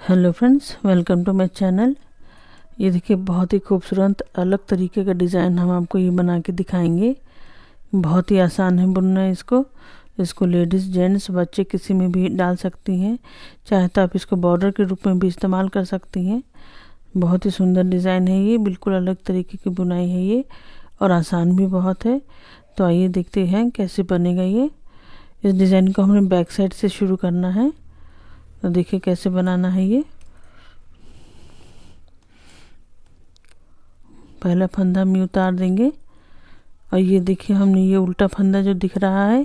Hello friends, welcome to my channel. ये देखिए, बहुत ही खूबसूरत अलग तरीके का डिज़ाइन हम आपको ये बना के दिखाएंगे। बहुत ही आसान है बुनना इसको लेडीज़, जेंट्स, बच्चे किसी में भी डाल सकती हैं। चाहे तो आप इसको बॉर्डर के रूप में भी इस्तेमाल कर सकती हैं। बहुत ही सुंदर डिज़ाइन है ये, बिल्कुल अलग तरीके की बुनाई है ये और आसान भी बहुत है। तो आइए देखते हैं कैसे बनेगा ये। इस डिज़ाइन को हमें बैक साइड से शुरू करना है। तो देखिए कैसे बनाना है ये। पहला फंदा हम उतार देंगे और ये देखिए, हमने ये उल्टा फंदा जो दिख रहा है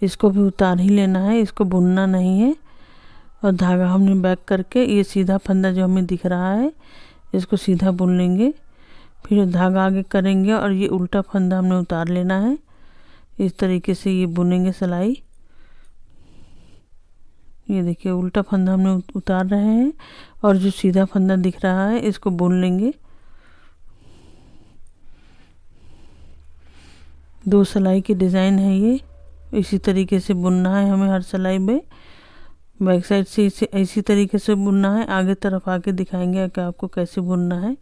इसको भी उतार ही लेना है, इसको बुनना नहीं है। और धागा हमने बैक करके ये सीधा फंदा जो हमें दिख रहा है इसको सीधा बुन लेंगे। फिर धागा आगे करेंगे और ये उल्टा फंदा हमने उतार लेना है। इस तरीके से ये बुनेंगे सिलाई। ये देखिए, उल्टा फंदा हमने उतार रहे हैं और जो सीधा फंदा दिख रहा है इसको बुन लेंगे। दो सिलाई की डिज़ाइन है ये, इसी तरीके से बुनना है हमें हर सिलाई में। बैक साइड से इसी तरीके से बुनना है। आगे तरफ आके दिखाएंगे कि आपको कैसे बुनना है।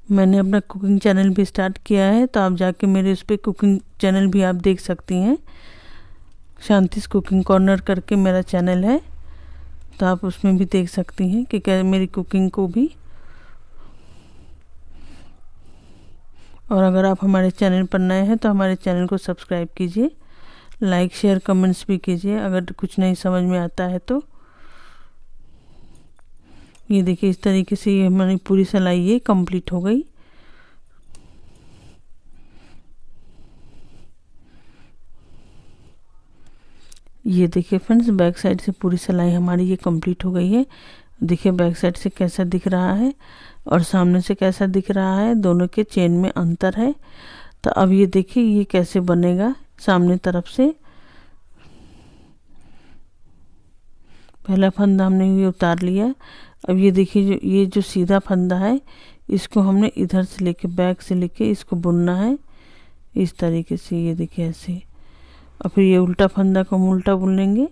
मैंने अपना कुकिंग चैनल भी स्टार्ट किया है, तो आप जाके मेरे उस पर कुकिंग चैनल भी आप देख सकती हैं। शांतिस कुकिंग कॉर्नर करके मेरा चैनल है, तो आप उसमें भी देख सकती हैं कि क्या मेरी कुकिंग को भी। और अगर आप हमारे चैनल पर नए हैं तो हमारे चैनल को सब्सक्राइब कीजिए, लाइक शेयर कमेंट्स भी कीजिए अगर कुछ नहीं समझ में आता है तो। ये देखिए, इस तरीके से ये हमारी पूरी सिलाई ये कंप्लीट हो गई। ये देखिए फ्रेंड्स, बैक साइड से पूरी सिलाई हमारी ये कंप्लीट हो गई है। देखिए बैक साइड से कैसा दिख रहा है और सामने से कैसा दिख रहा है, दोनों के चेन में अंतर है। तो अब ये देखिए ये कैसे बनेगा। सामने तरफ से पहला फंदा हमने ये उतार लिया। अब ये देखिए, ये जो सीधा फंदा है इसको हमने इधर से लेके बैक से लेके इसको बुनना है इस तरीके से। ये देखिए ऐसे। और फिर ये उल्टा फंदा को हम उल्टा बुन लेंगे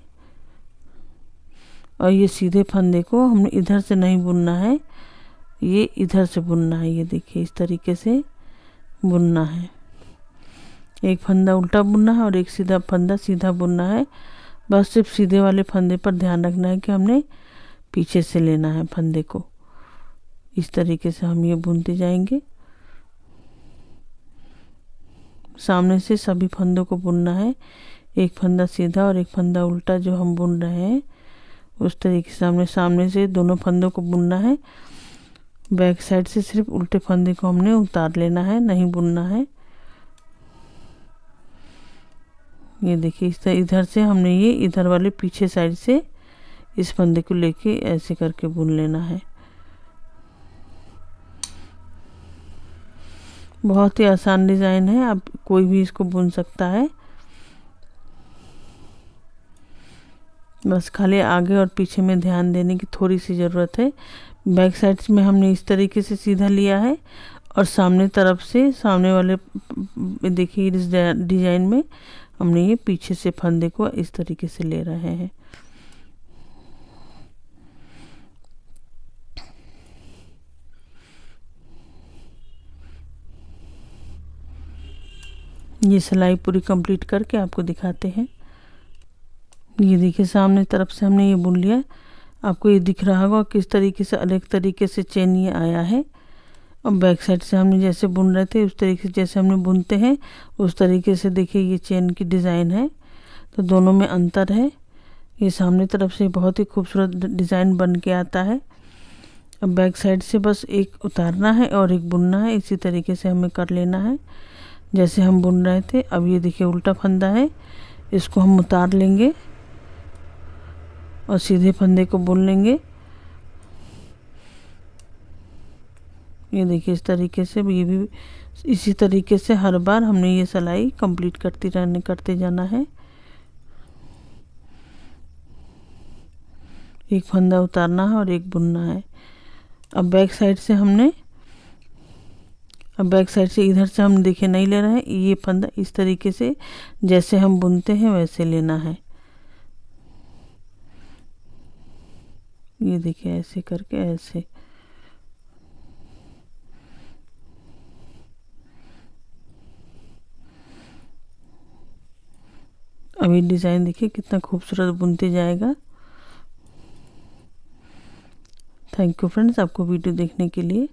और ये सीधे फंदे को हमने इधर से नहीं बुनना है, ये इधर से बुनना है। ये देखिए इस तरीके से बुनना है। एक फंदा उल्टा बुनना है और एक सीधा फंदा सीधा बुनना है। बस सिर्फ सीधे वाले फंदे पर ध्यान रखना है कि हमने पीछे से लेना है फंदे को। इस तरीके से हम ये बुनते जाएंगे। सामने से सभी फंदों को बुनना है, एक फंदा सीधा और एक फंदा उल्टा जो हम बुन रहे हैं उस तरीके से सामने से दोनों फंदों को बुनना है। बैक साइड से सिर्फ उल्टे फंदे को हमने उतार लेना है, नहीं बुनना है। ये देखिए, इस तरह इधर से हमने ये इधर वाले पीछे साइड से इस फंदे को लेके ऐसे करके बुन लेना है। बहुत ही आसान डिज़ाइन है, आप कोई भी इसको बुन सकता है। बस खाली आगे और पीछे में ध्यान देने की थोड़ी सी ज़रूरत है। बैक साइड में हमने इस तरीके से सीधा लिया है और सामने तरफ से सामने वाले देखिए इस डिज़ाइन में हमने ये पीछे से फंदे को इस तरीके से ले रहे हैं। ये सिलाई पूरी कंप्लीट करके आपको दिखाते हैं। ये देखिए, सामने तरफ से हमने ये बुन लिया। आपको ये दिख रहा होगा किस तरीके से अलग तरीके से चेन ये आया है। और बैक साइड से हमने जैसे बुन रहे थे उस तरीके से जैसे हमने बुनते हैं उस तरीके से देखिए ये चेन की डिज़ाइन है। तो दोनों में अंतर है। ये सामने तरफ से बहुत ही खूबसूरत डिज़ाइन बन के आता है। अब बैक साइड से बस एक उतारना है और एक बुनना है। इसी तरीके से हमें कर लेना है जैसे हम बुन रहे थे। अब ये देखिए उल्टा फंदा है, इसको हम उतार लेंगे और सीधे फंदे को बुन लेंगे। ये देखिए इस तरीके से ये भी इसी तरीके से हर बार हमने ये सिलाई कंप्लीट करते जाना है। एक फंदा उतारना है और एक बुनना है। अब बैक साइड से हमने अब बैक साइड से इधर से हम देखिए नहीं ले रहे हैं, ये फंदा इस तरीके से जैसे हम बुनते हैं वैसे लेना है। ये देखिए ऐसे करके ऐसे। अभी डिज़ाइन देखिए कितना खूबसूरत बुनते जाएगा। थैंक यू फ्रेंड्स, आपको वीडियो देखने के लिए।